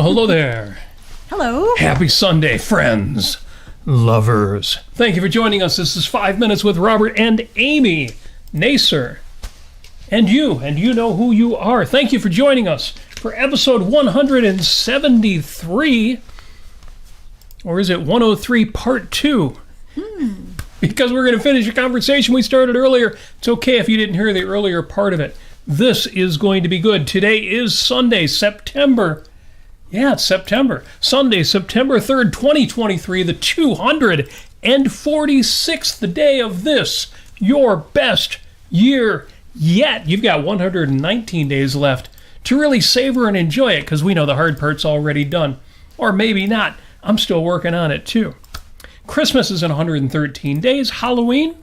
Well, hello there. Hello. Happy Sunday, friends, lovers. Thank you for joining us. This is 5 Minutes with Robert and Amy, Nasir, and you know who you are. Thank you for joining us for episode 173, or is it 103 part 2? Because we're going to finish a conversation we started earlier. It's okay if you didn't hear the earlier part of it. This is going to be good. Today is Sunday, September. Yeah, it's September. Sunday, September 3rd, 2023, the 246th day of this, your best year yet. You've got 119 days left to really savor and enjoy it, because we know the hard part's already done. Or maybe not. I'm still working on it, too. Christmas is in 113 days. Halloween,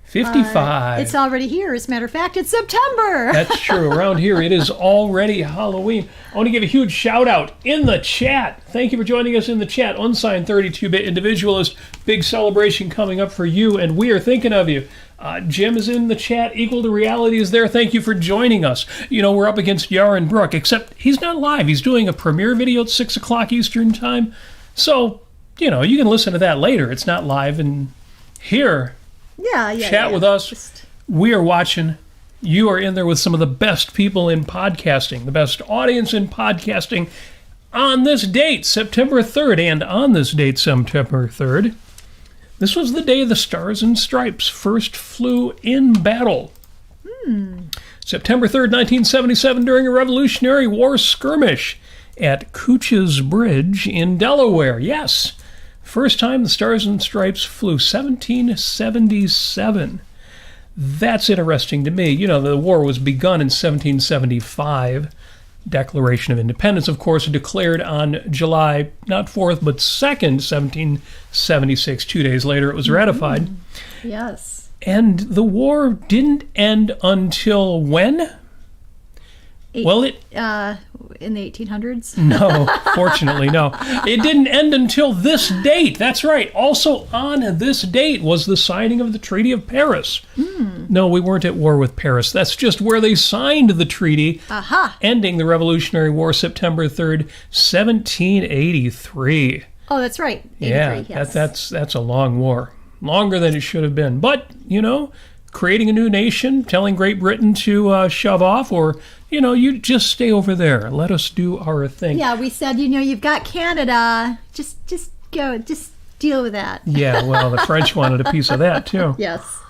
55. It's already here. As a matter of fact, it's September. That's true. Around here, it is already Halloween. I want to give a huge shout out in the chat. Thank you for joining us in the chat. Unsigned 32-bit individualist. Big celebration coming up for you, and we are thinking of you. Jim is in the chat. Equal to Reality is there. Thank you for joining us. You know, we're up against Yaron Brook, except he's not live. He's doing a premiere video at 6 o'clock Eastern time. So, you know, you can listen to that later. It's not live. And here, chat with us. We are watching. You are in there with some of the best people in podcasting, the best audience in podcasting on this date, September 3rd. And on this date, September 3rd, this was the day the Stars and Stripes first flew in battle. September 3rd, 1977, during a Revolutionary War skirmish at Cooch's Bridge in Delaware. Yes, first time the Stars and Stripes flew, 1777. That's interesting to me. You know, the war was begun in 1775. Declaration of Independence, of course, declared on July, not 4th, but 2nd, 1776. 2 days later, it was ratified. Yes. And the war didn't end until when? In the 1800s? No, fortunately, no. It didn't end until this date. That's right. Also on this date was the signing of the Treaty of Paris. No, we weren't at war with Paris. That's just where they signed the treaty, ending the Revolutionary War, September 3rd, 1783. Oh, that's right. 83, yeah, yes. that's a long war. Longer than it should have been. But, you know, creating a new nation, telling Great Britain to shove off, or, you know, you just stay over there. Let us do our thing. Yeah, we said, you know, you've got Canada. Just go. Just deal with that. Yeah, well, the French wanted a piece of that, too. Yes.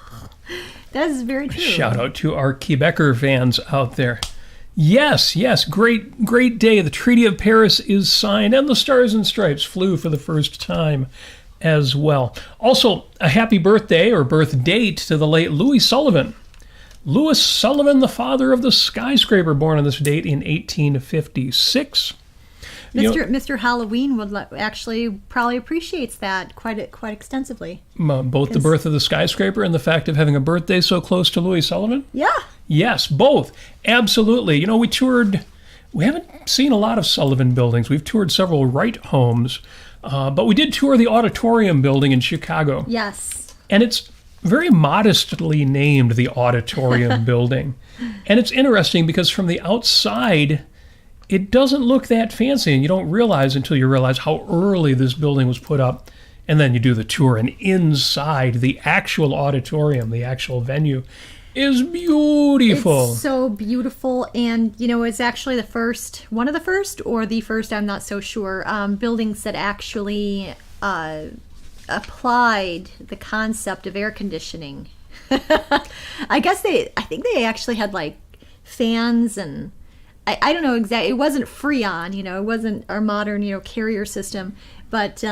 That is very true. Shout out to our Quebecer fans out there. Yes, great day. The Treaty of Paris is signed, and the Stars and Stripes flew for the first time as well. Also, a happy birthday or birth date to the late Louis Sullivan. Louis Sullivan, the father of the skyscraper, born on this date in 1856. Mr. Halloween would actually probably appreciates that quite extensively. Both the birth of the skyscraper and the fact of having a birthday so close to Louis Sullivan? Yeah. Yes, both. Absolutely. You know, we haven't seen a lot of Sullivan buildings. We've toured several Wright homes, but we did tour the Auditorium building in Chicago. Yes. And it's very modestly named the Auditorium building. And it's interesting because from the outside, it doesn't look that fancy, and you don't realize until you realize how early this building was put up. And then you do the tour, and inside the actual auditorium, the actual venue, is beautiful. It's so beautiful, and you know, it's actually one of the first, I'm not so sure, buildings that actually applied the concept of air conditioning. I think they actually had like fans, and I don't know exactly. It wasn't Freon, you know, it wasn't our modern, you know, carrier system, but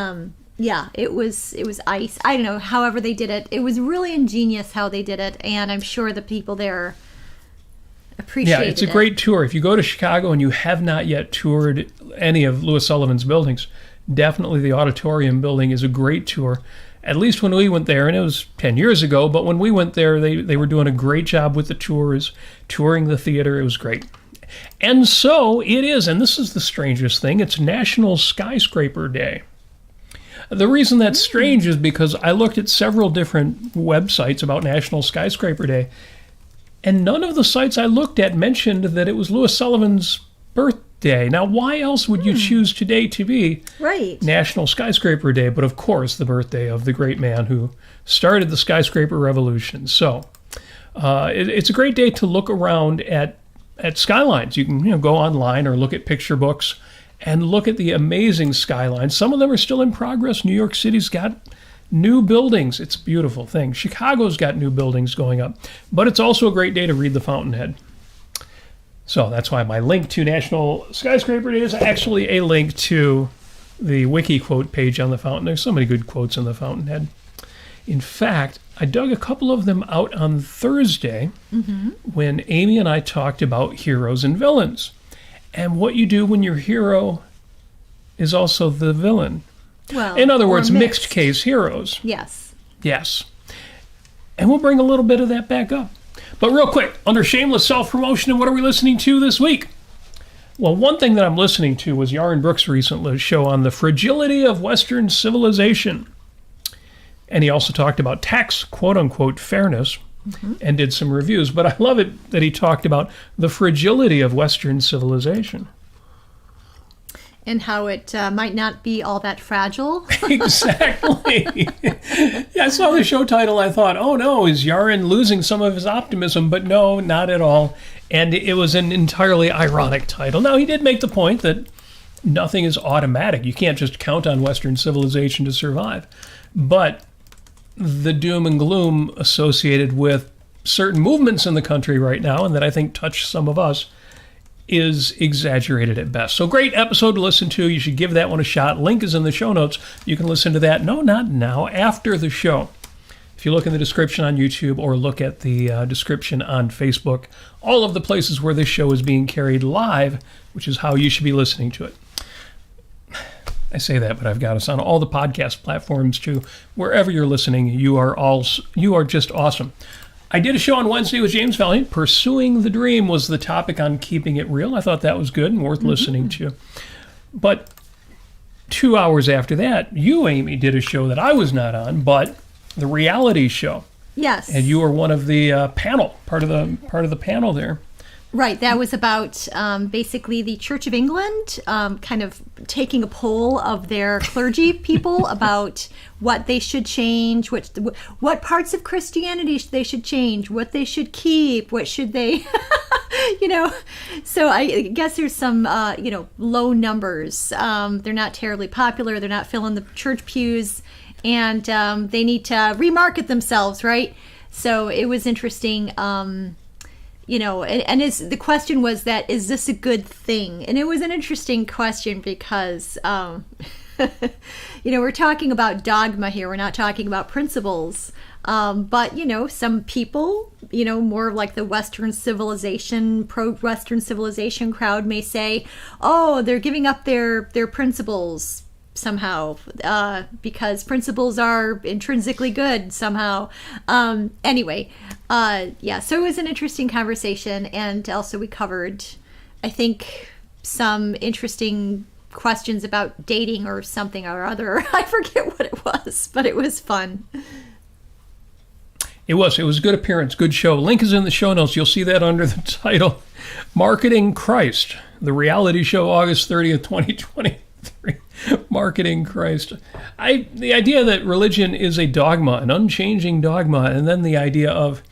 yeah, it was ice. I don't know. However they did it, it was really ingenious how they did it, and I'm sure the people there appreciated it. Yeah, it's a great tour. If you go to Chicago and you have not yet toured any of Louis Sullivan's buildings, definitely the Auditorium building is a great tour. At least when we went there, and it was 10 years ago, but when we went there, they were doing a great job with the tours, touring the theater. It was great. And so it is, and this is the strangest thing, it's National Skyscraper Day. The reason that's strange is because I looked at several different websites about National Skyscraper Day, and none of the sites I looked at mentioned that it was Louis Sullivan's birth birthday. Now, why else would you choose today to be Right. National Skyscraper Day? But of course, the birthday of the great man who started the skyscraper revolution. So it's a great day to look around at skylines. You can go online or look at picture books and look at the amazing skylines. Some of them are still in progress. New York City's got new buildings. It's a beautiful thing. Chicago's got new buildings going up. But it's also a great day to read the Fountainhead. So that's why my link to National Skyscraper Day is actually a link to the wiki quote page on the Fountain. There's so many good quotes in the Fountainhead. In fact, I dug a couple of them out on Thursday when Amy and I talked about heroes and villains and what you do when your hero is also the villain. Well, in other words, or mixed case heroes. Yes. Yes. And we'll bring a little bit of that back up. But real quick, under shameless self-promotion, and what are we listening to this week? Well, one thing that I'm listening to was Yaron Brooks' recent show on the fragility of Western civilization. And he also talked about tax, quote-unquote, fairness, and did some reviews. But I love it that he talked about the fragility of Western civilization. And how it might not be all that fragile. Exactly. Yeah, I saw the show title. I thought, oh no, is Yaron losing some of his optimism? But no, not at all. And it was an entirely ironic title. Now, he did make the point that nothing is automatic. You can't just count on Western civilization to survive. But the doom and gloom associated with certain movements in the country right now, and that I think touch some of us, is exaggerated at best. So great episode to listen to. You should give that one a shot. Link is in the show notes. You can listen to that. No, not now. After the show. If you look in the description on YouTube or look at the description on Facebook, all of the places where this show is being carried live, which is how you should be listening to it. I say that, but I've got us on all the podcast platforms too. Wherever you're listening, you are just awesome. I did a show on Wednesday with James Valiant. Pursuing the Dream was the topic on keeping it real. I thought that was good and worth listening to. But 2 hours after that, you, Amy, did a show that I was not on, but the reality show. Yes. And you were one of the panel, part of the panel there. Right. That was about basically the Church of England kind of taking a poll of their clergy people about what they should change, what parts of Christianity they should change, what they should keep, what should they, So I guess there's some, low numbers. They're not terribly popular. They're not filling the church pews, and they need to remarket themselves, right? So it was interesting. The question was that, is this a good thing? And it was an interesting question because, we're talking about dogma here. We're not talking about principles. But, some people, more like the Western civilization, pro-Western civilization crowd may say, oh, they're giving up their principles somehow, because principles are intrinsically good somehow. So it was an interesting conversation, and also we covered, I think, some interesting questions about dating or something or other. I forget what it was, but it was fun. It was a good appearance, good show. Link is in the show notes. You'll see that under the title, Marketing Christ, the reality show, August 30th, 2023. Marketing Christ. The idea that religion is a dogma, an unchanging dogma, and then the idea of,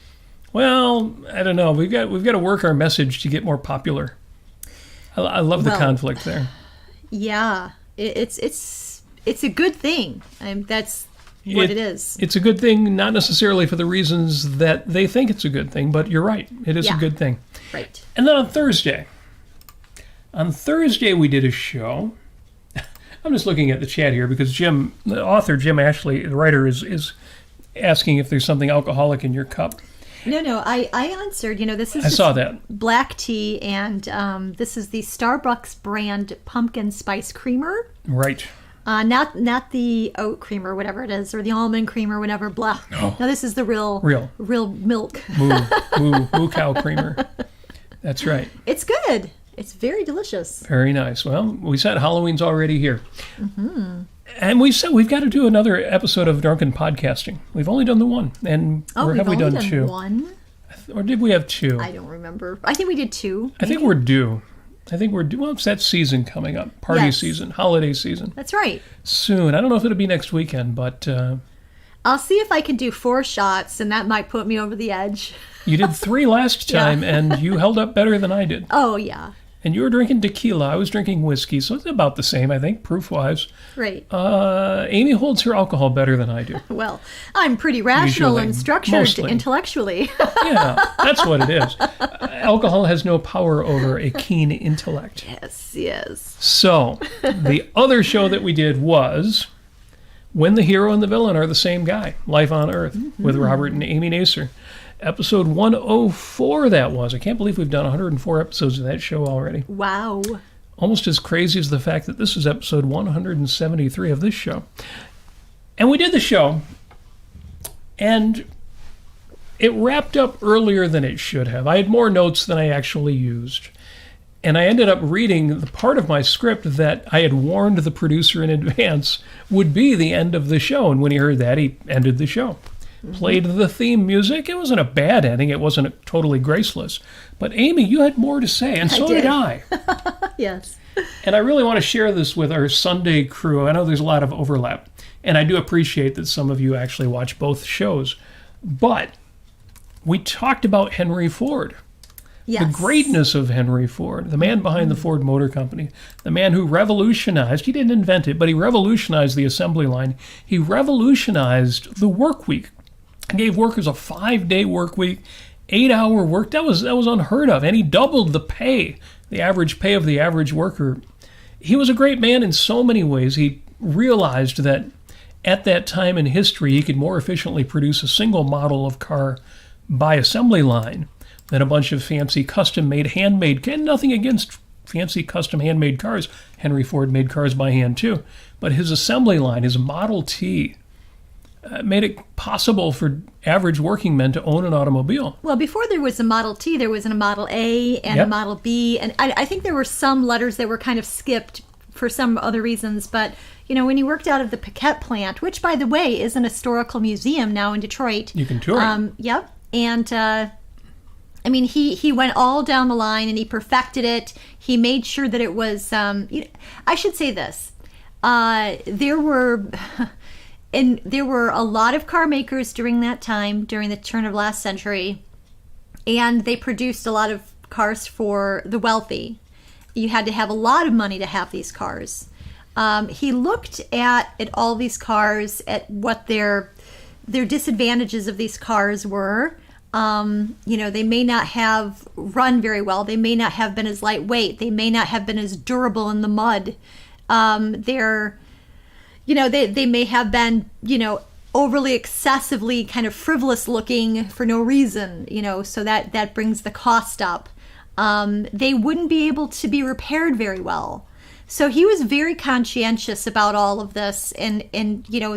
well, I don't know, we've got to work our message to get more popular. I love the conflict there. Yeah, it's a good thing. That's what it is. It's a good thing, not necessarily for the reasons that they think it's a good thing, but you're right. It is a good thing. Right. And then on Thursday we did a show. I'm just looking at the chat here because the author, Jim Ashley, the writer, is asking if there's something alcoholic in your cup. No, I answered. This is I saw that. Black tea, and this is the Starbucks brand pumpkin spice creamer. Right. Not the oat cream or whatever it is, or the almond cream or whatever. Blah. No, this is the real milk. Moo cow creamer. That's right. It's good. It's very delicious. Very nice. Well, we said Halloween's already here. Mm-hmm. And we said we've got to do another episode of Drunken Podcasting. We've only done the one. And or have we done two? One? Or did we have two? I don't remember. I think we did two. I think we're due. I think it's that season coming up. Party Yes. season, holiday season. That's right. Soon. I don't know if it'll be next weekend, but I'll see if I can do 4 shots, and that might put me over the edge. you did 3 last time, and you held up better than I did. Oh, yeah. And you were drinking tequila. I was drinking whiskey, so it's about the same, I think, proof-wise. Right. Amy holds her alcohol better than I do. Well, I'm pretty rational Usually, and structured mostly. intellectually. Yeah, that's what it is. Alcohol has no power over a keen intellect. Yes. So, the other show that we did was When the Hero and the Villain Are the Same Guy, Life on Earth, with Robert and Amy Nasir. Episode 104 that was. I can't believe we've done 104 episodes of that show already. Wow. Almost as crazy as the fact that this is episode 173 of this show. And we did the show, and it wrapped up earlier than it should have. I had more notes than I actually used. And I ended up reading the part of my script that I had warned the producer in advance would be the end of the show. And when he heard that, he ended the show. Played the theme music. It wasn't a bad ending. It wasn't totally graceless. But Amy, you had more to say, and so did I. Yes. And I really want to share this with our Sunday crew. I know there's a lot of overlap. And I do appreciate that some of you actually watch both shows. But we talked about Henry Ford. Yes. The greatness of Henry Ford, the man behind the Ford Motor Company, the man who revolutionized, he didn't invent it, but he revolutionized the assembly line. He revolutionized the work week. Gave workers a 5-day work week, 8-hour work. That was unheard of. And he doubled the pay, the average pay of the average worker. He was a great man in so many ways. He realized that at that time in history, he could more efficiently produce a single model of car by assembly line than a bunch of fancy custom-made, handmade, and nothing against fancy custom handmade cars. Henry Ford made cars by hand too. But his assembly line, his Model T, made it possible for average working men to own an automobile. Well, before there was a Model T, there was a Model A and a Model B. And I think there were some letters that were kind of skipped for some other reasons. But, you know, when he worked out of the Paquette plant, which, by the way, is an historical museum now in Detroit. You can tour it. Yep. And, I mean, he went all down the line and he perfected it. He made sure that it was, I should say this. There were a lot of car makers during that time, during the turn of last century, and they produced a lot of cars for the wealthy. You had to have a lot of money to have these cars. He looked at all these cars, at what their disadvantages of these cars were. They may not have run very well. They may not have been as lightweight. They may not have been as durable in the mud. They may have been, overly excessively kind of frivolous looking for no reason, so that brings the cost up. They wouldn't be able to be repaired very well. So he was very conscientious about all of this. And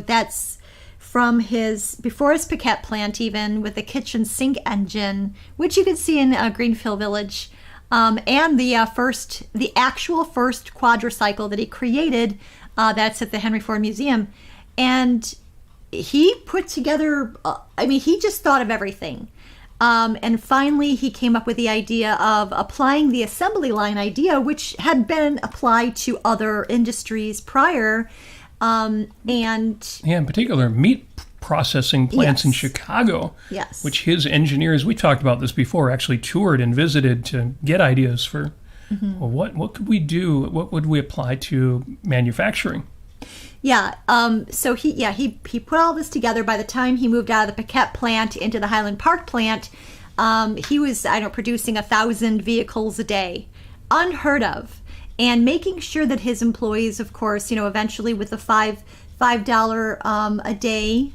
that's from before his Paquette plant, even with the kitchen sink engine, which you could see in Greenfield Village, and the actual first quadricycle that he created, that's at the Henry Ford Museum. And he put together, he just thought of everything. And finally, he came up with the idea of applying the assembly line idea, which had been applied to other industries prior. In particular, meat processing plants in Yes. Chicago, Yes. which his engineers, we talked about this before, actually toured and visited to get ideas for what could we do, what would we apply to manufacturing. Yeah. So he put all this together. By the time he moved out of the Paquette plant into the Highland Park plant, he was producing 1,000 vehicles a day, unheard of, and making sure that his employees, of course, eventually with the $5 a day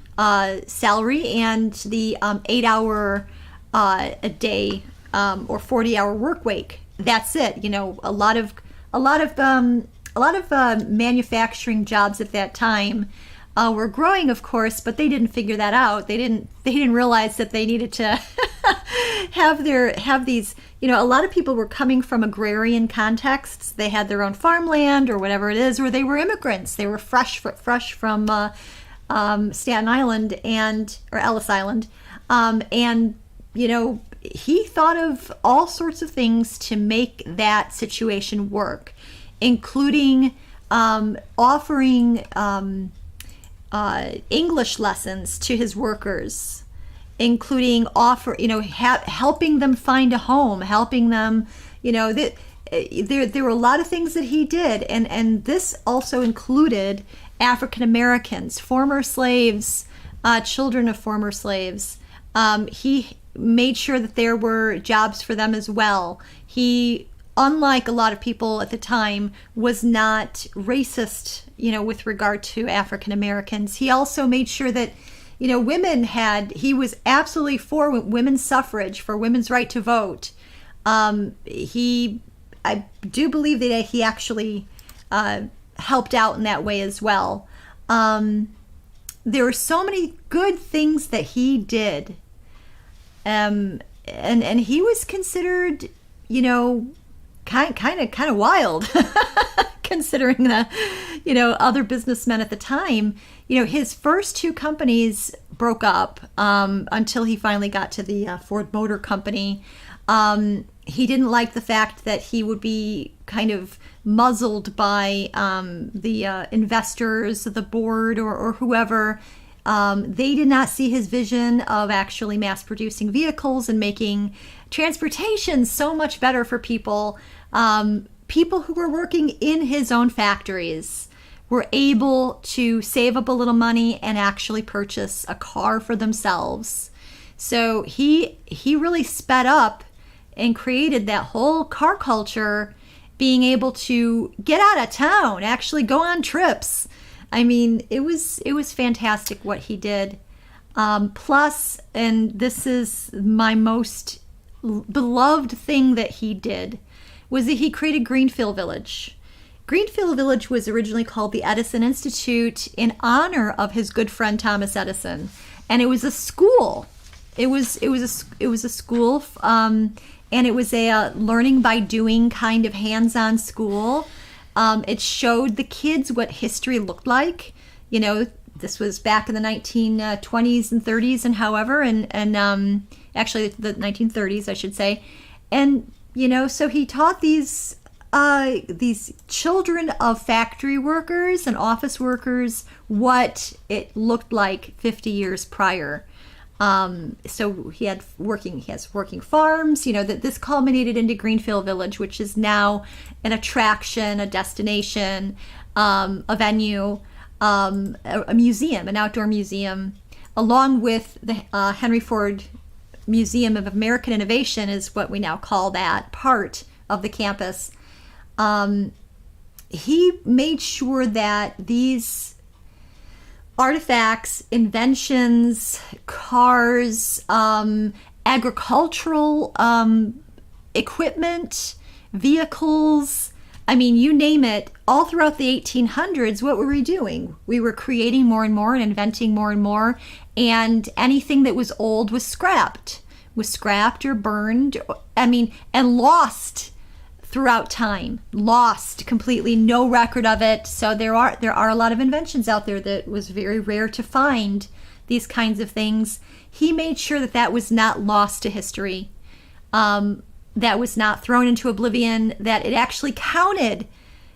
salary and the 8-hour a day or 40-hour work week. That's it. A lot of manufacturing jobs at that time were growing, of course, but they didn't figure that out. They didn't realize that they needed to have these. A lot of people were coming from agrarian contexts. They had their own farmland or whatever it is, or they were immigrants. They were fresh from Staten Island or Ellis Island, he thought of all sorts of things to make that situation work, including offering English lessons to his workers, including helping them find a home, helping them, there were a lot of things that he did, and this also included African Americans, former slaves, children of former slaves. He made sure that there were jobs for them as well. He, unlike a lot of people at the time, was not racist, with regard to African Americans. He also made sure that, he was absolutely for women's suffrage, for women's right to vote. I do believe that he actually helped out in that way as well. There were so many good things that he did. And he was considered, kind of wild, considering the, other businessmen at the time. His first two companies broke up until he finally got to the Ford Motor Company. He didn't like the fact that he would be kind of muzzled by the investors, the board, or whoever. They did not see his vision of actually mass producing vehicles and making transportation so much better for people. People who were working in his own factories were able to save up a little money and actually purchase a car for themselves. So he really sped up and created that whole car culture, being able to get out of town, actually go on trips. I mean, it was fantastic what he did. Plus, and this is my most beloved thing that he did, was that he created Greenfield Village. Greenfield Village was originally called the Edison Institute in honor of his good friend Thomas Edison, and it was a school. It was a school, and it was a learning by doing kind of hands-on school. It showed the kids what history looked like. This was back in the 1920s and 30s and however, and actually the 1930s, I should say. And, so he taught these children of factory workers and office workers what it looked like 50 years prior. So he has working farms, that this culminated into Greenfield Village, which is now an attraction, a destination, a venue, a museum, an outdoor museum, along with the Henry Ford Museum of American Innovation is what we now call that part of the campus. He made sure that these artifacts, inventions, cars, agricultural equipment, vehicles, I mean, you name it, all throughout the 1800s, what were we doing? We were creating more and more and inventing more and more, and anything that was old was scrapped or burned, and lost throughout time, lost completely, no record of it. So there are a lot of inventions out there that was very rare to find, these kinds of things. He made sure that was not lost to history, that was not thrown into oblivion, that it actually counted.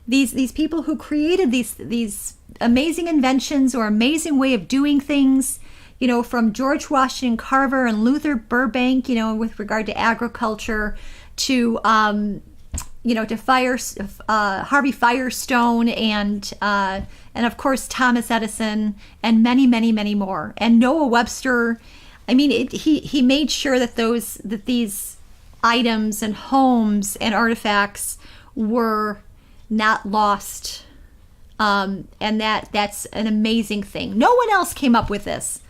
These people who created these amazing inventions or amazing way of doing things, from George Washington Carver and Luther Burbank, with regard to agriculture, to to Harvey Firestone and of course Thomas Edison and many, many, many more, and Noah Webster. I mean, he made sure that these items and homes and artifacts were not lost, and that's an amazing thing. No one else came up with this.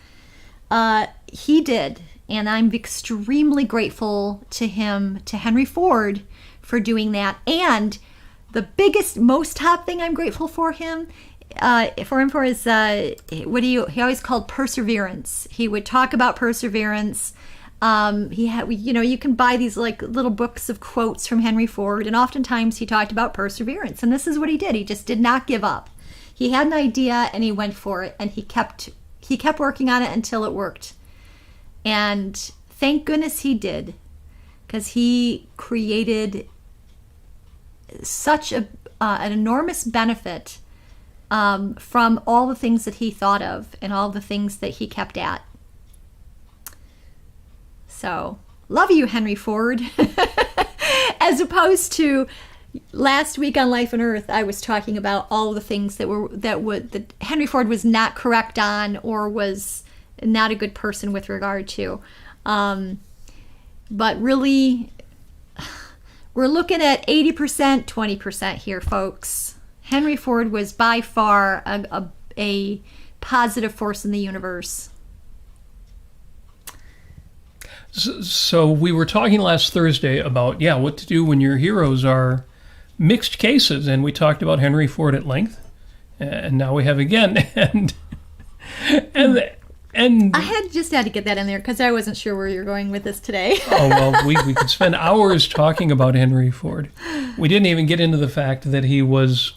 He did, and I'm extremely grateful to him, to Henry Ford, for doing that. And the biggest, most top thing I'm grateful for him is he always called perseverance. He would talk about perseverance. He had, you can buy these like little books of quotes from Henry Ford, and oftentimes he talked about perseverance. And this is what he did. He just did not give up. He had an idea and he went for it, and he kept working on it until it worked. And thank goodness he did. because he created such an enormous benefit from all the things that he thought of and all the things that he kept at. So, love you, Henry Ford. As opposed to last week on Life on Earth, I was talking about all the things that Henry Ford was not correct on or was not a good person with regard to. But really, we're looking at 80%, 20% here, folks. Henry Ford was by far a positive force in the universe. So we were talking last Thursday about, what to do when your heroes are mixed cases, and we talked about Henry Ford at length, and now we have again, and I had to get that in there because I wasn't sure where you're going with this today. Oh, well, we could spend hours talking about Henry Ford. We didn't even get into the fact that he was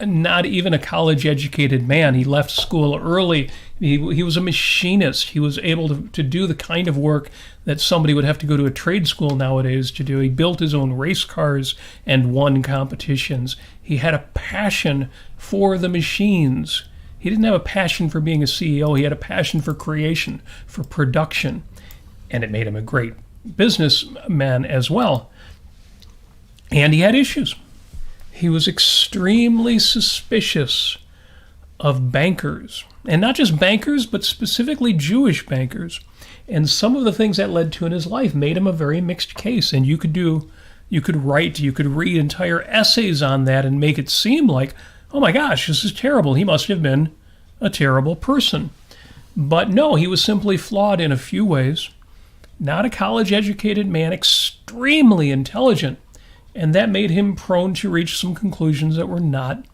not even a college-educated man. He left school early. He was a machinist. He was able to do the kind of work that somebody would have to go to a trade school nowadays to do. He built his own race cars and won competitions. He had a passion for the machines. He didn't have a passion for being a CEO. He had a passion for creation, for production, and it made him a great businessman as well. And he had issues. He was extremely suspicious of bankers, and not just bankers, but specifically Jewish bankers. And some of the things that led to in his life made him a very mixed case. And you could read entire essays on that and make it seem like, oh my gosh, this is terrible. He must have been a terrible person. But no, he was simply flawed in a few ways. Not a college-educated man, extremely intelligent. And that made him prone to reach some conclusions that were not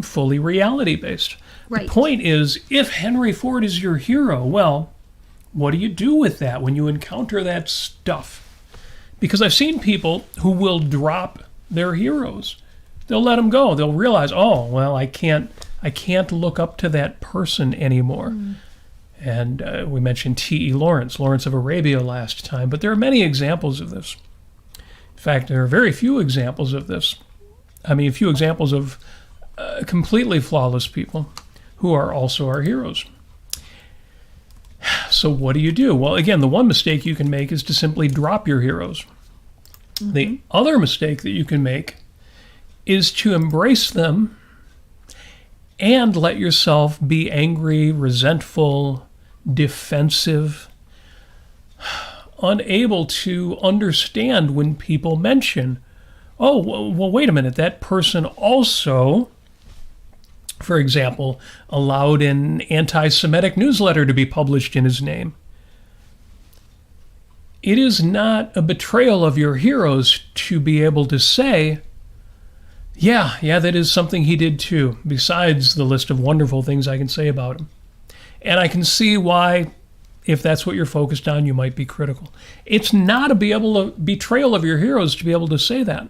fully reality-based. Right. The point is, if Henry Ford is your hero, well, what do you do with that when you encounter that stuff? Because I've seen people who will drop their heroes. They'll let them go. They'll realize, oh, well, I can't look up to that person anymore. And we mentioned T.E. Lawrence of Arabia last time, but there are many examples of this. In fact, there are very few examples of this. I mean, few examples of completely flawless people who are also our heroes. So what do you do? Well, again, the one mistake you can make is to simply drop your heroes. Mm-hmm. The other mistake that you can make is to embrace them and let yourself be angry, resentful, defensive, unable to understand when people mention, oh, well, wait a minute, that person also, for example, allowed an anti-Semitic newsletter to be published in his name. It is not a betrayal of your heroes to be able to say, yeah, that is something he did too, besides the list of wonderful things I can say about him. And I can see why, if that's what you're focused on, you might be critical. It's not a betrayal of your heroes to be able to say that.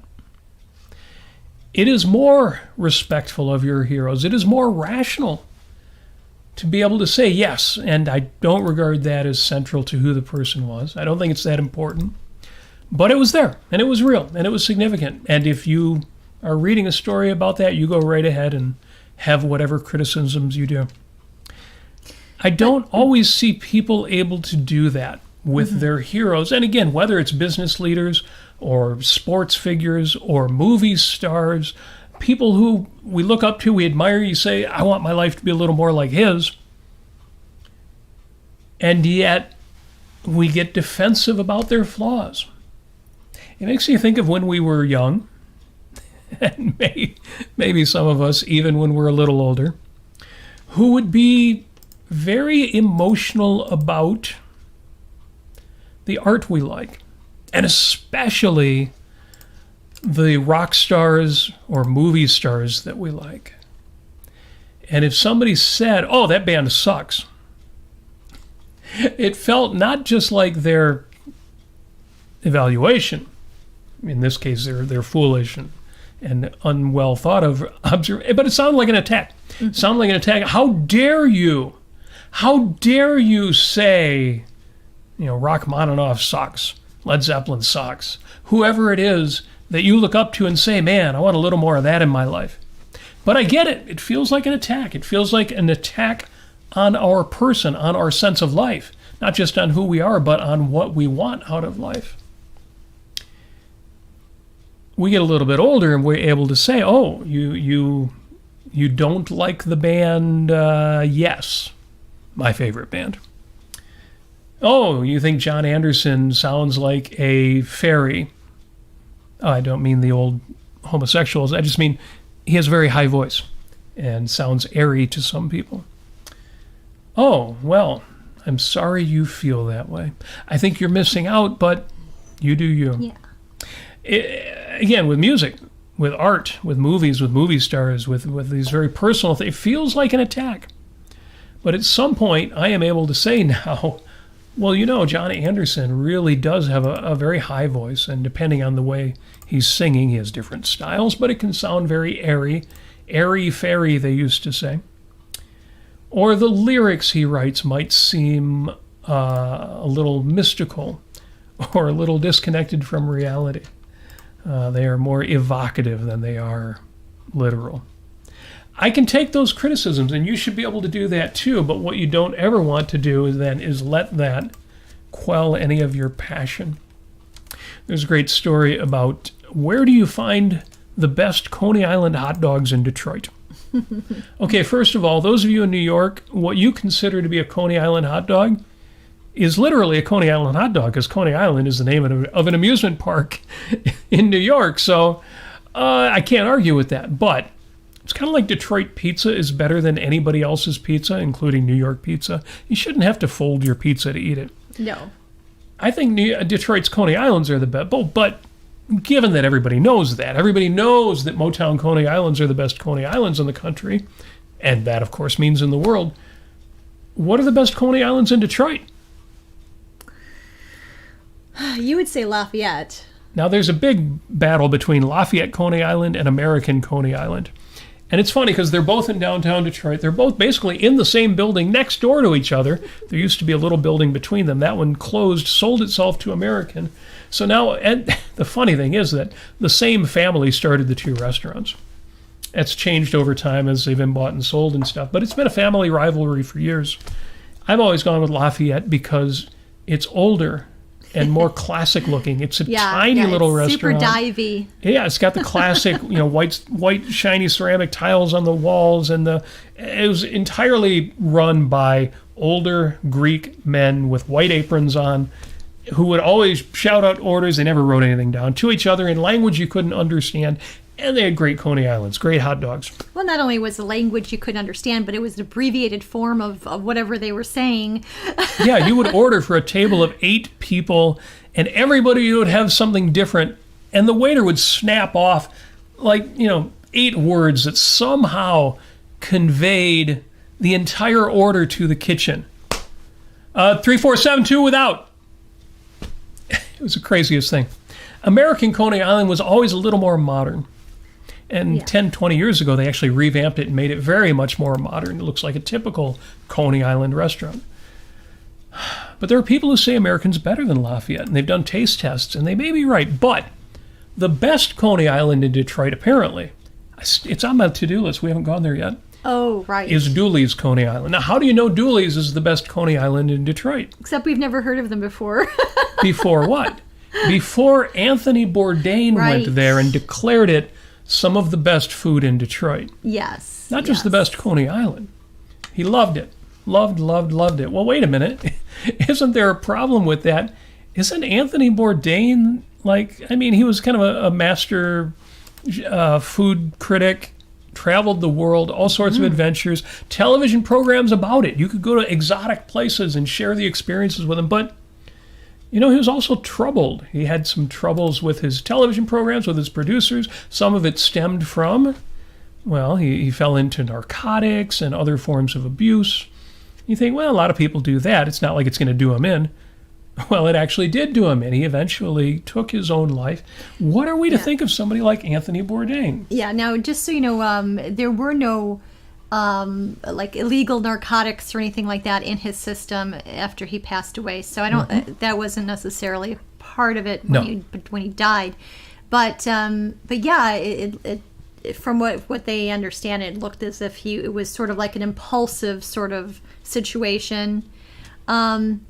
It is more respectful of your heroes. It is more rational to be able to say yes, and I don't regard that as central to who the person was. I don't think it's that important. But it was there, and it was real, and it was significant. And if you are reading a story about that, you go right ahead and have whatever criticisms you do. I don't always see people able to do that with their heroes. And again, whether it's business leaders or sports figures or movie stars, people who we look up to, we admire, you say, I want my life to be a little more like his. And yet we get defensive about their flaws. It makes me think of when we were young, and maybe some of us even when we're a little older, who would be very emotional about the art we like, and especially the rock stars or movie stars that we like. And if somebody said, oh, that band sucks, it felt not just like their evaluation. In this case, they're foolish and unwell thought of, but it sounded like an attack. It sounded like an attack. How dare you? How dare you say, Rachmaninoff sucks? Led Zeppelin sucks. Whoever it is that you look up to and say, man, I want a little more of that in my life. But I get it. It feels like an attack. It feels like an attack on our person, on our sense of life. Not just on who we are, but on what we want out of life. We get a little bit older and we're able to say, oh, you don't like the band Yes, my favorite band. Oh, you think John Anderson sounds like a fairy. Oh, I don't mean the old homosexuals. I just mean he has a very high voice and sounds airy to some people. Oh, well, I'm sorry you feel that way. I think you're missing out, but you do you. Yeah. Again, with music, with art, with movies, with movie stars, with these very personal things, it feels like an attack. But at some point, I am able to say now, well, you know, John Anderson really does have a very high voice, and depending on the way he's singing, he has different styles, but it can sound very airy-fairy, they used to say. Or the lyrics he writes might seem a little mystical or a little disconnected from reality. They are more evocative than they are literal. I can take those criticisms, and you should be able to do that too, but what you don't ever want to do then is let that quell any of your passion. There's a great story about where do you find the best Coney Island hot dogs in Detroit? Okay, first of all, those of you in New York, what you consider to be a Coney Island hot dog is literally a Coney Island hot dog, because Coney Island is the name of an amusement park in New York, so I can't argue with that, but it's kind of like Detroit pizza is better than anybody else's pizza, including New York pizza. You shouldn't have to fold your pizza to eat it. No. I think Detroit's Coney Islands are the best, but given that everybody knows that Motown Coney Islands are the best Coney Islands in the country, and that, of course, means in the world, what are the best Coney Islands in Detroit? You would say Lafayette. Now, there's a big battle between Lafayette Coney Island and American Coney Island. And it's funny because they're both in downtown Detroit. They're both basically in the same building next door to each other. There used to be a little building between them. That one closed, sold itself to American. So now, and the funny thing is that the same family started the two restaurants. That's changed over time as they've been bought and sold and stuff. But it's been a family rivalry for years. I've always gone with Lafayette because it's older and more classic looking. It's a tiny little restaurant. Super divey. Yeah, it's got the classic, white shiny ceramic tiles on the walls, and it was entirely run by older Greek men with white aprons on, who would always shout out orders. They never wrote anything down to each other in language you couldn't understand. And they had great Coney Islands, great hot dogs. Well, not only was the language you couldn't understand, but it was an abbreviated form of whatever they were saying. Yeah, you would order for a table of 8 people, and everybody would have something different, and the waiter would snap off 8 words that somehow conveyed the entire order to the kitchen. 3472 without. It was the craziest thing. American Coney Island was always a little more modern. And 10, 20 years ago, they actually revamped it and made it very much more modern. It looks like a typical Coney Island restaurant. But there are people who say American's better than Lafayette, and they've done taste tests, and they may be right. But the best Coney Island in Detroit, apparently, it's on my to-do list. We haven't gone there yet. Oh, right. Is Dooleys Coney Island. Now, how do you know Dooleys is the best Coney Island in Detroit? Except we've never heard of them before. Before what? Before Anthony Bourdain went there and declared it some of the best food in Detroit. Yes. Not just the best Coney Island. He loved it. Loved it. Well, wait a minute. Isn't there a problem with that? Isn't Anthony Bourdain, he was kind of a master food critic, traveled the world, all sorts of adventures, television programs about it. You could go to exotic places and share the experiences with him, but he was also troubled. He had some troubles with his television programs, with his producers. Some of it stemmed from, he fell into narcotics and other forms of abuse. You think, a lot of people do that. It's not like it's going to do him in. Well, it actually did do him in. He eventually took his own life. What are we to think of somebody like Anthony Bourdain? Yeah, now, just so you know, there were no illegal narcotics or anything like that in his system after he passed away. So I don't, that wasn't necessarily part of it No. when he died. But yeah, it from what they understand, it looked as if it was sort of like an impulsive sort of situation. Actually,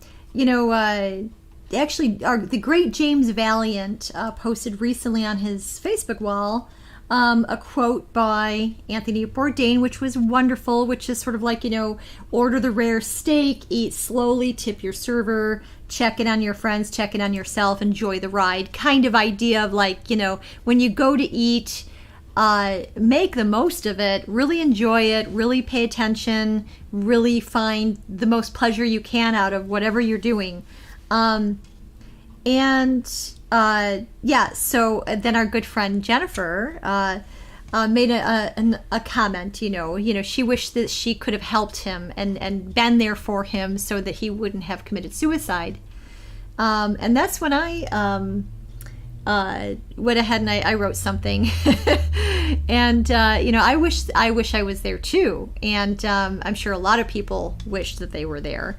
the great James Valiant posted recently on his Facebook wall a quote by Anthony Bourdain, which was wonderful, which is sort of like, order the rare steak, eat slowly, tip your server, check in on your friends, check in on yourself, enjoy the ride, kind of idea of like, when you go to eat, make the most of it, really enjoy it, really pay attention, really find the most pleasure you can out of whatever you're doing. So then our good friend Jennifer made a comment, she wished that she could have helped him and been there for him so that he wouldn't have committed suicide. And that's when I went ahead and I wrote something. And I wish I was there too, and I'm sure a lot of people wish that they were there.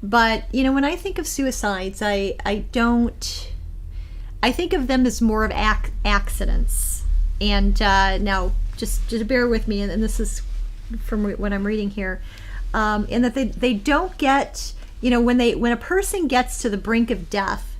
But when I think of suicides, I think of them as more of accidents. And now just bear with me, and this is from what I'm reading here, in that they don't get, when a person gets to the brink of death.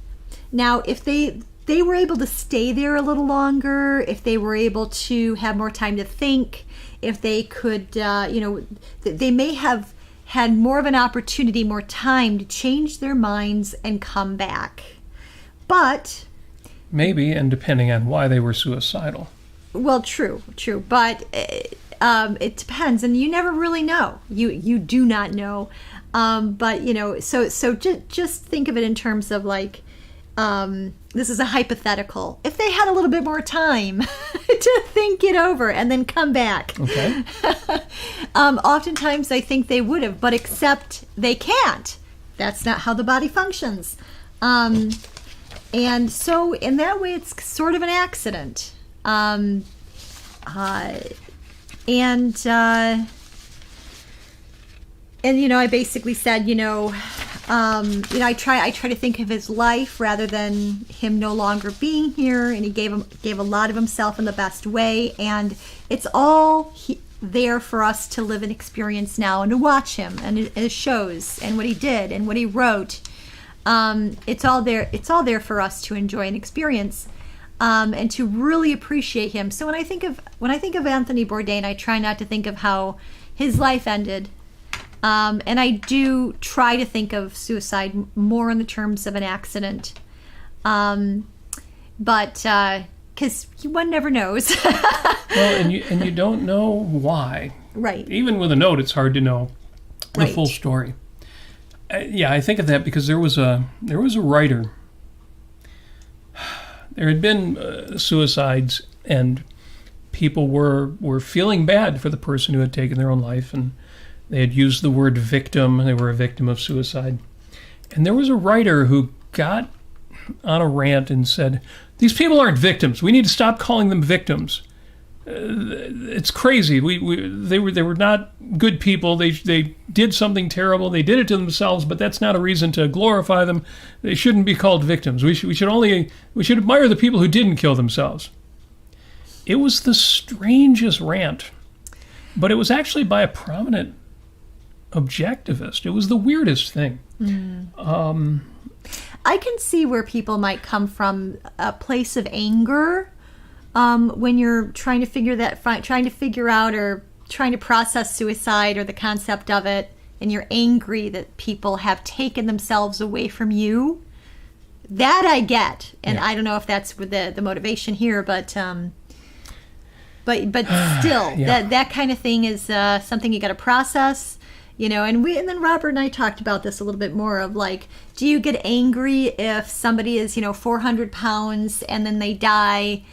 Now, if they were able to stay there a little longer, if they were able to have more time to think, if they could, they may have had more of an opportunity, more time to change their minds and come back. But maybe, and depending on why they were suicidal. Well, true. But it depends, and you never really know. You do not know. But so just think of it in terms of like, this is a hypothetical. If they had a little bit more time to think it over and then come back, okay. Oftentimes I think they would have, but except they can't. That's not how the body functions. And so in that way, it's sort of an accident. I basically said, I try to think of his life rather than him no longer being here, and he gave a lot of himself in the best way, and it's all there for us to live and experience now, and to watch him and his shows and what he did and what he wrote. It's all there for us to enjoy and experience, and to really appreciate him. So when I think of Anthony Bourdain, I try not to think of how his life ended. And I do try to think of suicide more in the terms of an accident. But because one never knows. Well, and you don't know why. Right. Even with a note, it's hard to know the Right. full story. I think of that because there was a writer. There had been suicides, and people were feeling bad for the person who had taken their own life, and they had used the word victim. They were a victim of suicide. And there was a writer who got on a rant and said, these people aren't victims. We need to stop calling them victims. It's crazy. They were not good people. They did something terrible. They did it to themselves, but that's not a reason to glorify them. They shouldn't be called victims. We should admire the people who didn't kill themselves. It was the strangest rant, but it was actually by a prominent objectivist. It was the weirdest thing. I can see where people might come from a place of anger when you're trying to figure out or trying to process suicide or the concept of it, and you're angry that people have taken themselves away from you. That I get, and Yeah. I don't know if that's the motivation here, but still, Yeah. that kind of thing is something you got to process. And then Robert and I talked about this a little bit more of like, do you get angry if somebody is, 400 pounds and then they die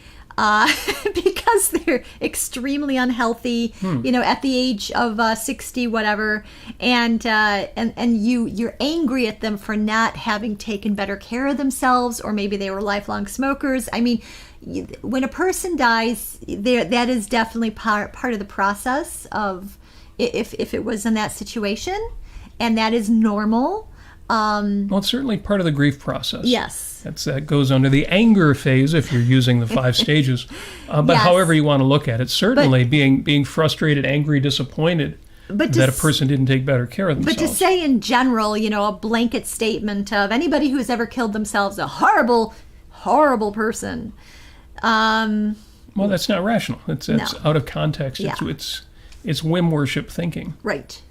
because they're extremely unhealthy, at the age of 60, whatever, and you're angry at them for not having taken better care of themselves, or maybe they were lifelong smokers. I mean, when a person dies, that is definitely part of the process of if it was in that situation, and that is normal. Well, it's certainly part of the grief process. Yes. That goes under the anger phase if you're using the 5 stages. But Yes. however you want to look at it, certainly being frustrated, angry, disappointed that a person didn't take better care of themselves. But to say in general, you know, a blanket statement of anybody who's ever killed themselves, a horrible, horrible person. Well, that's not rational. It's No. out of context. Yeah. It's whim worship thinking. Right.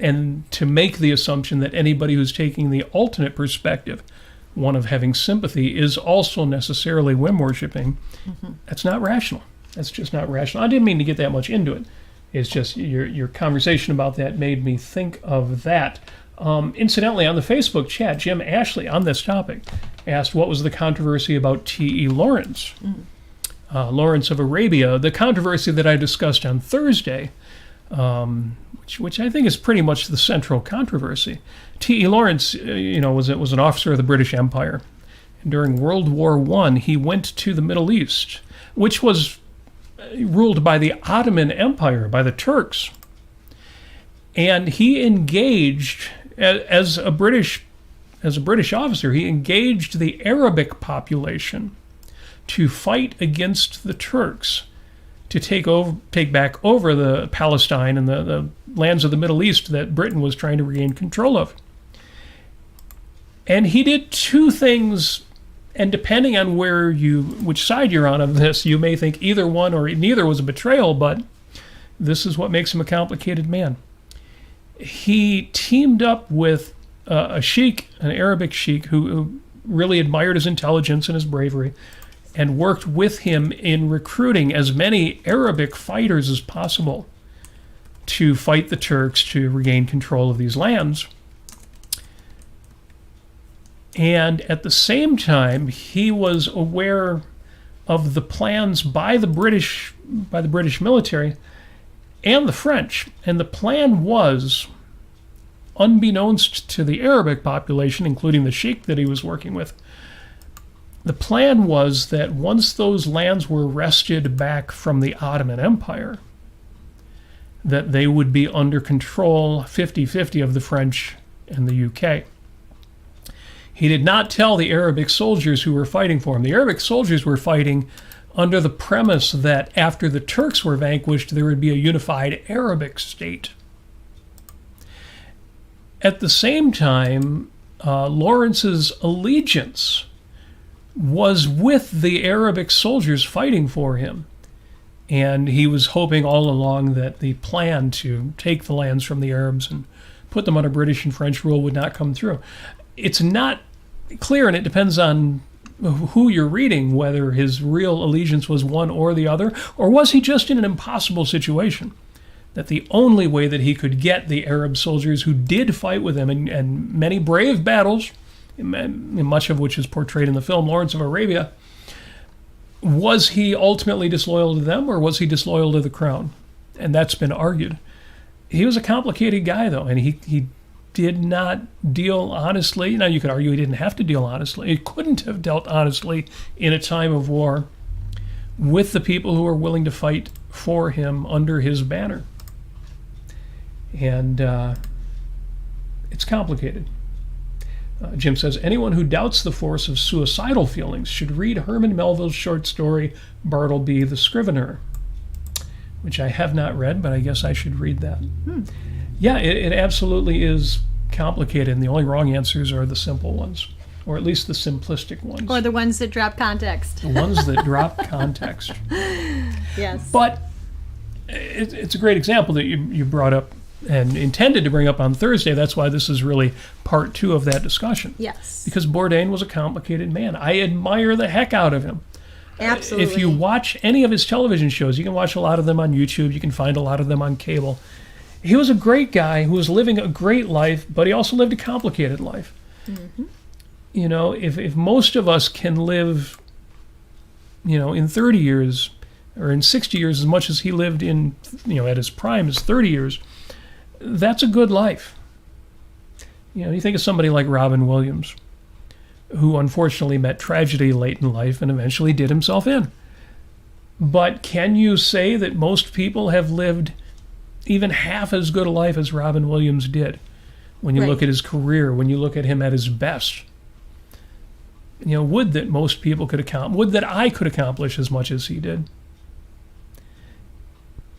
And to make the assumption that anybody who's taking the alternate perspective, one of having sympathy, is also necessarily whim worshipping, that's not rational. That's just not rational. I didn't mean to get that much into it. It's just your conversation about that made me think of that. Incidentally, on the Facebook chat, Jim Ashley, on this topic, asked what was the controversy about T.E. Lawrence, Lawrence of Arabia, the controversy that I discussed on Thursday, which I think is pretty much the central controversy. T.E. Lawrence, was an officer of the British Empire. And during World War I, he went to the Middle East, which was ruled by the Ottoman Empire, by the Turks. And he engaged, as a British officer, he engaged the Arabic population to fight against the Turks, to take back over the Palestine and the lands of the Middle East that Britain was trying to regain control of. And he did 2 things, and depending on which side you're on of this, you may think either one or neither was a betrayal, but this is what makes him a complicated man. He teamed up with a sheikh, an Arabic sheikh, who really admired his intelligence and his bravery, and worked with him in recruiting as many Arabic fighters as possible to fight the Turks to regain control of these lands. And at the same time, he was aware of the plans by the British military and the French. And the plan was, unbeknownst to the Arabic population, including the sheikh that he was working with, the plan was that once those lands were wrested back from the Ottoman Empire, that they would be under control 50-50 of the French and the UK. He did not tell the Arabic soldiers who were fighting for him. The Arabic soldiers were fighting under the premise that after the Turks were vanquished, there would be a unified Arabic state. At the same time, Lawrence's allegiance was with the Arabic soldiers fighting for him. And he was hoping all along that the plan to take the lands from the Arabs and put them under British and French rule would not come through. It's not clear, and it depends on who you're reading, whether his real allegiance was one or the other, or was he just in an impossible situation, that the only way that he could get the Arab soldiers who did fight with him in many brave battles, much of which is portrayed in the film Lawrence of Arabia, was he ultimately disloyal to them, or was he disloyal to the crown? And that's been argued. He was a complicated guy, though, and he did not deal honestly. Now, you could argue he didn't have to deal honestly. He couldn't have dealt honestly in a time of war with the people who were willing to fight for him under his banner. And it's complicated. Jim says, anyone who doubts the force of suicidal feelings should read Herman Melville's short story, Bartleby the Scrivener, which I have not read, but I guess I should read that. Yeah, it absolutely is complicated, and the only wrong answers are the simple ones, or at least the simplistic ones. Or the ones that drop context. The ones that drop context. Yes. But it's a great example that you brought up and intended to bring up on Thursday. That's why this is really part 2 of that discussion. Yes. Because Bourdain was a complicated man. I admire the heck out of him. Absolutely. If you watch any of his television shows, you can watch a lot of them on YouTube, you can find a lot of them on cable. He was a great guy who was living a great life, but he also lived a complicated life. Mm-hmm. You know, if most of us can live, in 30 years or in 60 years as much as he lived in, at his prime is 30 years, that's a good life. You think of somebody like Robin Williams, who unfortunately met tragedy late in life and eventually did himself in. But can you say that most people have lived even half as good a life as Robin Williams did? When you look at his career, when you look at him at his best. would that most people could accomplish, would that I could accomplish as much as he did.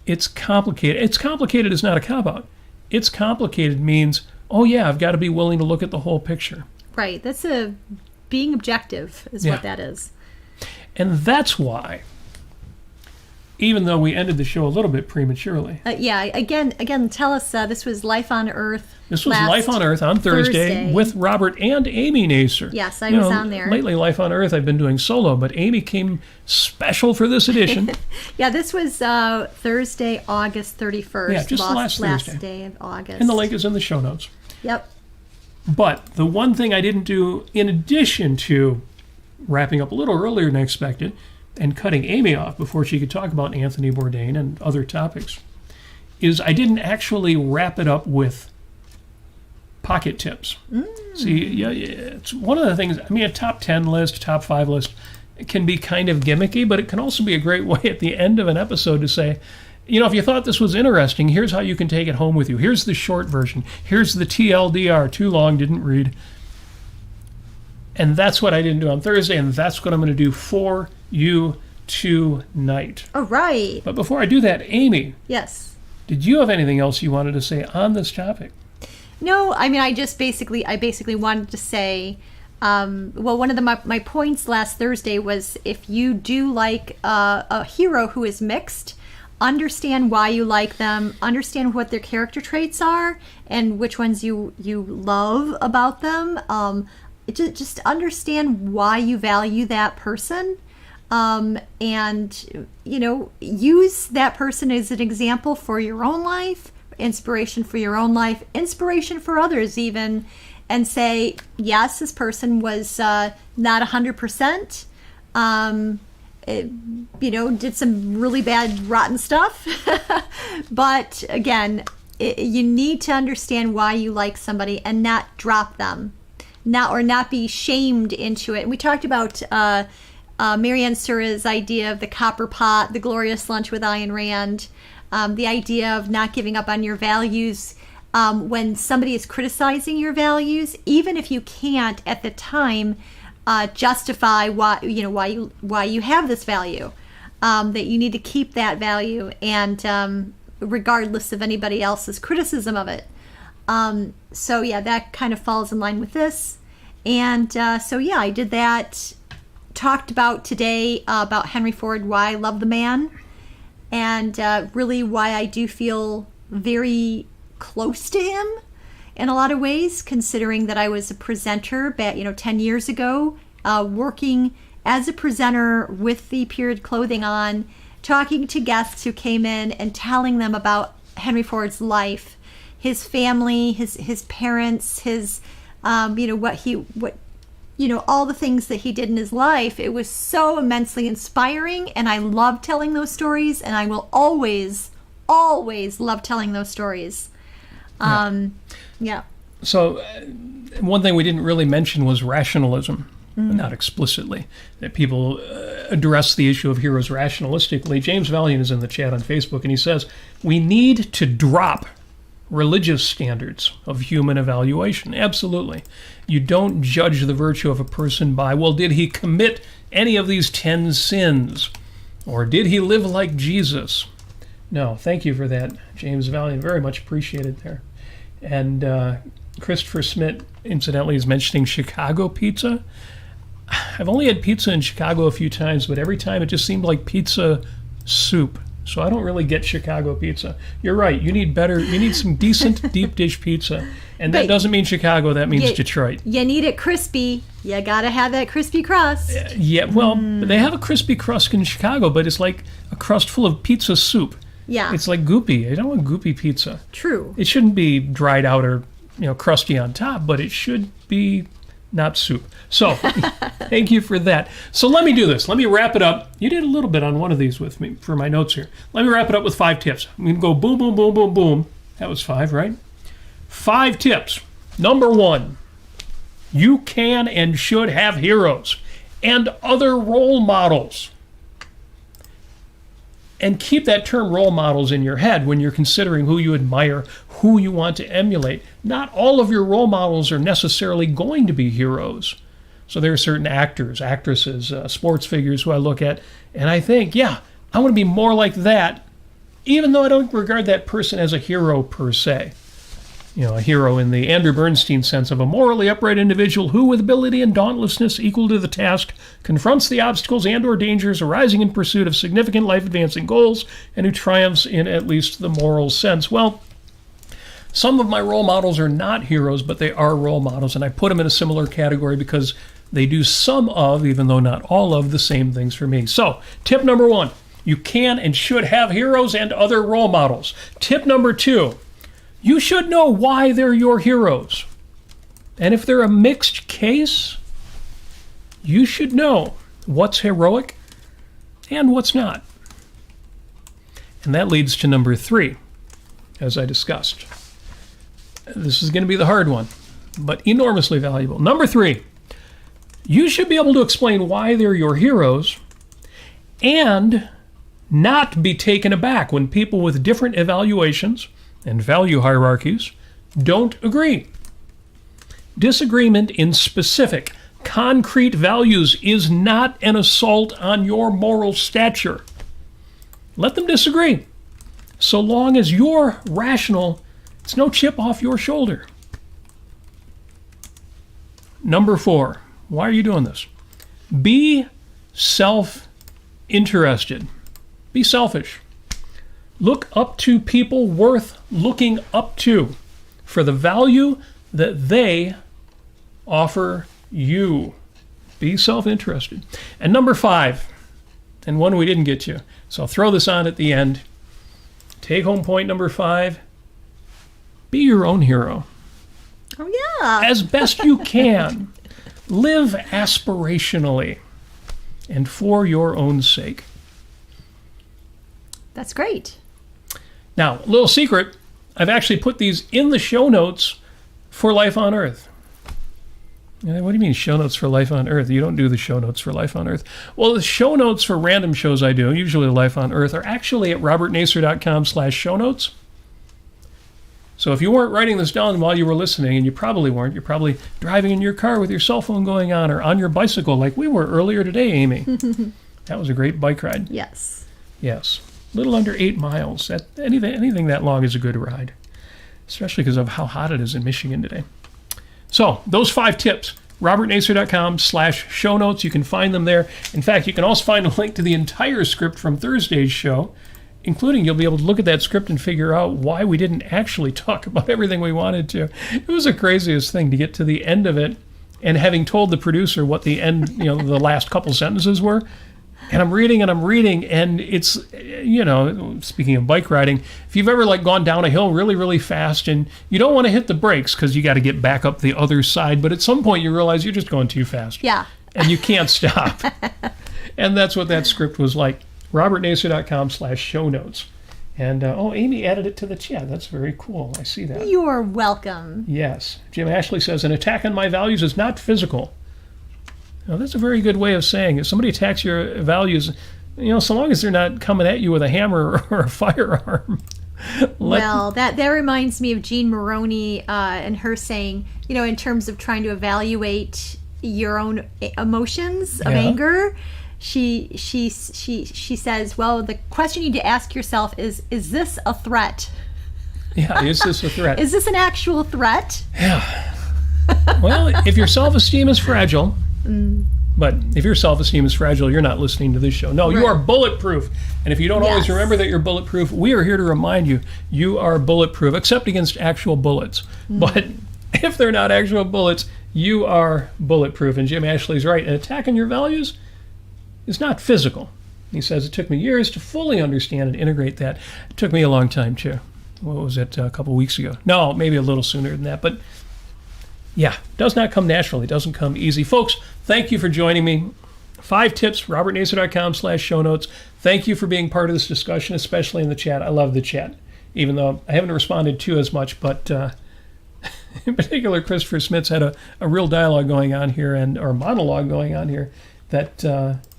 It's complicated. It's complicated is not a cop-out. It's complicated means, oh yeah, I've got to be willing to look at the whole picture. Right. That's being objective is what that is. And that's why, even though we ended the show a little bit prematurely. Again, tell us, this was Life on Earth. This was Life on Earth on Thursday with Robert and Amy Nasir. Yes, I was on there. Lately, Life on Earth I've been doing solo, but Amy came special for this edition. Yeah, this was Thursday, August 31st. Yeah, just last Thursday. Day of August. And the link is in the show notes. Yep. But the one thing I didn't do, in addition to wrapping up a little earlier than expected and cutting Amy off before she could talk about Anthony Bourdain and other topics, is I didn't actually wrap it up with pocket tips. See, it's one of the things, a top 10 list, top 5 list, it can be kind of gimmicky, but it can also be a great way at the end of an episode to say, if you thought this was interesting, here's how you can take it home with you. Here's the short version. Here's the TLDR, too long, didn't read. And that's what I didn't do on Thursday, and that's what I'm going to do for you tonight. All right. But before I do that, Amy. Yes. Did you have anything else you wanted to say on this topic? No, I basically wanted to say, one of my points last Thursday was if you do like a hero who is mixed, understand why you like them, understand what their character traits are, and which ones you love about them. Just understand why you value that person, and use that person as an example for your own life, inspiration for your own life, inspiration for others even, and say, yes, this person was not 100%, did some really bad rotten stuff, but again, you need to understand why you like somebody and not drop them, not be shamed into it. And we talked about Marianne Sura's idea of the copper pot, the glorious lunch with Ayn Rand, the idea of not giving up on your values when somebody is criticizing your values, even if you can't at the time justify why you have this value, that you need to keep that value, and regardless of anybody else's criticism of it. That kind of falls in line with this, and I did that. Talked about today about Henry Ford, why I love the man, and really why I do feel very close to him in a lot of ways, considering that I was a presenter back 10 years ago, working as a presenter with the period clothing on, talking to guests who came in and telling them about Henry Ford's life, his family, his parents, his all the things that he did in his life. It was so immensely inspiring, and I love telling those stories, and I will always love telling those stories. So one thing we didn't really mention was rationalism, not explicitly, that people address the issue of heroes rationalistically. James Valiant is in the chat on Facebook, and he says, we need to drop religious standards of human evaluation. Absolutely. You don't judge the virtue of a person by, well, did he commit any of these 10 sins? Or did he live like Jesus? No, thank you for that, James Valiant. Very much appreciated there. And Christopher Smith, incidentally, is mentioning Chicago pizza. I've only had pizza in Chicago a few times, but every time it just seemed like pizza soup. So I don't really get Chicago pizza. You're right. You need some decent deep dish pizza. And that doesn't mean Chicago. That means Detroit. You need it crispy. You got to have that crispy crust. They have a crispy crust in Chicago, but it's like a crust full of pizza soup. Yeah. It's like goopy. I don't want goopy pizza. True. It shouldn't be dried out or crusty on top, but it should be not soup. So thank you for that. So let me do this. Let me wrap it up. You did a little bit on one of these with me for my notes here. Let me wrap it up with 5 tips. I'm going to go boom, boom, boom, boom, boom. That was 5, right? 5 tips. Number 1, you can and should have heroes and other role models. And keep that term role models in your head when you're considering who you admire, who you want to emulate. Not all of your role models are necessarily going to be heroes. So there are certain actors, actresses, sports figures who I look at, and I think, yeah, I want to be more like that, even though I don't regard that person as a hero per se. You know, a hero in the Andrew Bernstein sense of a morally upright individual who, with ability and dauntlessness equal to the task, confronts the obstacles and or dangers arising in pursuit of significant life-advancing goals, and who triumphs in at least the moral sense. Well, some of my role models are not heroes, but they are role models, and I put them in a similar category because they do some of, even though not all of, the same things for me. So, tip number 1, you can and should have heroes and other role models. Tip number 2, you should know why they're your heroes. And if they're a mixed case, you should know what's heroic and what's not. And that leads to number 3, as I discussed. This is going to be the hard one, but enormously valuable. Number 3, you should be able to explain why they're your heroes and not be taken aback when people with different evaluations and value hierarchies don't agree. Disagreement in specific, concrete values is not an assault on your moral stature. Let them disagree. So long as you're rational, it's no chip off your shoulder. Number 4, why are you doing this? Be self-interested. Be selfish. Look up to people worth looking up to for the value that they offer you. Be self-interested. And number 5, and one we didn't get to, so I'll throw this on at the end. Take home point number 5, be your own hero. Oh, yeah. As best you can. Live aspirationally and for your own sake. That's great. Now, a little secret, I've actually put these in the show notes for Life on Earth. What do you mean show notes for Life on Earth? You don't do the show notes for Life on Earth. Well, the show notes for random shows I do, usually Life on Earth, are actually at robertnasir.com/show notes. So if you weren't writing this down while you were listening, and you probably weren't, you're probably driving in your car with your cell phone going on or on your bicycle like we were earlier today, Amy. That was a great bike ride. Yes. Yes. A little under 8 miles. Anything that long is a good ride, especially because of how hot it is in Michigan today. So those 5 tips, robertnasir.com/show notes. You can find them there. In fact, you can also find a link to the entire script from Thursday's show, including you'll be able to look at that script and figure out why we didn't actually talk about everything we wanted to. It was the craziest thing to get to the end of it, and having told the producer what the end, the last couple sentences were, and I'm reading, and it's, speaking of bike riding, if you've ever gone down a hill really, really fast and you don't want to hit the brakes because you got to get back up the other side, but at some point you realize you're just going too fast. Yeah. And you can't stop. And that's what that script was like. robertnasir.com/show notes. And, Amy added it to the chat. That's very cool. I see that. You're welcome. Yes. Jim Ashley says, an attack on my values is not physical. Now, that's a very good way of saying if somebody attacks your values, so long as they're not coming at you with a hammer or a firearm. Well, that reminds me of Jean Maroney and her saying, in terms of trying to evaluate your own emotions of anger, she says, well, the question you need to ask yourself is this a threat? Yeah, is this a threat? Is this an actual threat? Yeah. Well, if your self-esteem is fragile, but if your self-esteem is fragile, you're not listening to this show. No, you are bulletproof. And if you don't always remember that you're bulletproof, we are here to remind you, you are bulletproof, except against actual bullets. But if they're not actual bullets, you are bulletproof. And Jim Ashley's right. An attack on your values is not physical. He says, it took me years to fully understand and integrate that. It took me a long time, too. What was it, a couple weeks ago? No, maybe a little sooner than that. But yeah, it does not come naturally. It doesn't come easy. Folks, thank you for joining me. 5 tips, robertnasir.com/show notes. Thank you for being part of this discussion, especially in the chat. I love the chat, even though I haven't responded to as much. But in particular, Christopher Smith's had a real dialogue going on here, or monologue going on here, that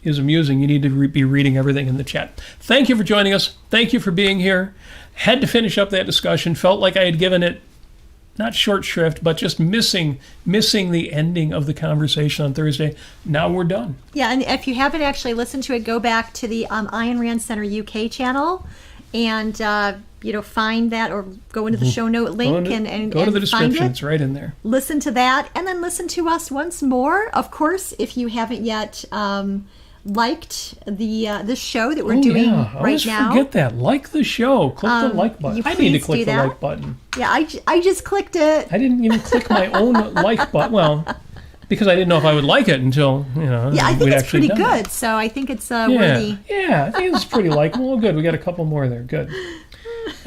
is amusing. You need to be reading everything in the chat. Thank you for joining us. Thank you for being here. Had to finish up that discussion. Felt like I had given it not short shrift, but just missing the ending of the conversation on Thursday. Now we're done. Yeah, and if you haven't actually listened to it, go back to the Ayn Rand Center UK channel and find that, or go into the show note link and go to the description. Find it. It's right in there. Listen to that, and then listen to us once more. Of course, if you haven't yet liked the show that we're doing I always forget that. Like the show. Click the like button. I need to click the like button. Yeah, I just clicked it. I didn't even click my own like button. Well, because I didn't know if I would like it until, Yeah, I think it's pretty good. So I think it's worthy. Yeah, I think it's pretty likable. Well, good. We got a couple more there. Good.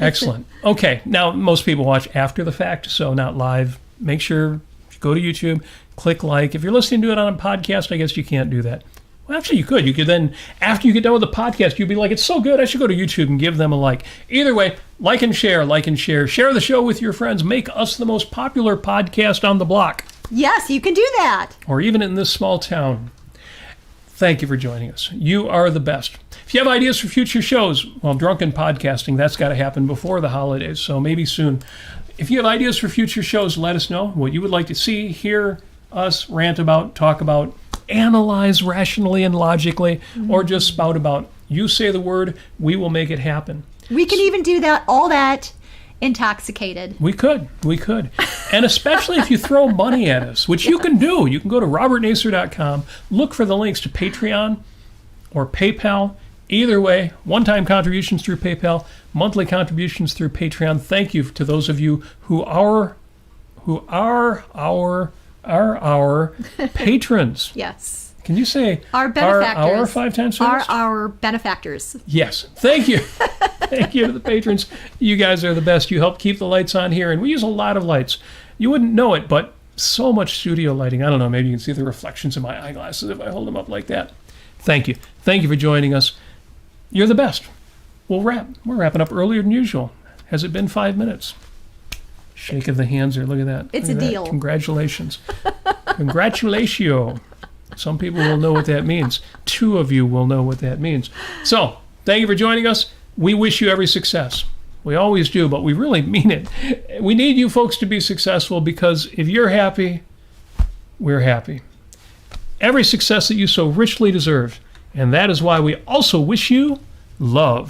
Excellent. Okay, now most people watch after the fact, so not live. Make sure you go to YouTube, click like. If you're listening to it on a podcast, I guess you can't do that. Well, actually, you could. You could then, after you get done with the podcast, you'd be like, it's so good, I should go to YouTube and give them a like. Either way, like and share, like and share. Share the show with your friends. Make us the most popular podcast on the block. Yes, you can do that. Or even in this small town. Thank you for joining us. You are the best. If you have ideas for future shows, well, drunken podcasting, that's got to happen before the holidays, so maybe soon. If you have ideas for future shows, let us know what you would like to see, hear us rant about, talk about, analyze rationally and logically, or just spout about. You say the word, we will make it happen. We can even do all that intoxicated. We could. And especially if you throw money at us, which you can do. You can go to robertnasir.com, look for the links to Patreon or PayPal. Either way, one-time contributions through PayPal, monthly contributions through Patreon. Thank you to those of you who are our patrons. Yes. Can you say our benefactors? Our 5 times fast? Our benefactors. Yes. Thank you. Thank you to the patrons. You guys are the best. You help keep the lights on here, and we use a lot of lights. You wouldn't know it, but so much studio lighting. I don't know. Maybe you can see the reflections in my eyeglasses if I hold them up like that. Thank you. Thank you for joining us. You're the best. We'll wrap. We're wrapping up earlier than usual. Has it been 5 minutes? Shake of the hands there. Look at that. It's a deal. Congratulations. Congratulatio. Some people will know what that means. 2 of you will know what that means. So, thank you for joining us. We wish you every success. We always do, but we really mean it. We need you folks to be successful, because if you're happy, we're happy. Every success that you so richly deserve. And that is why we also wish you love.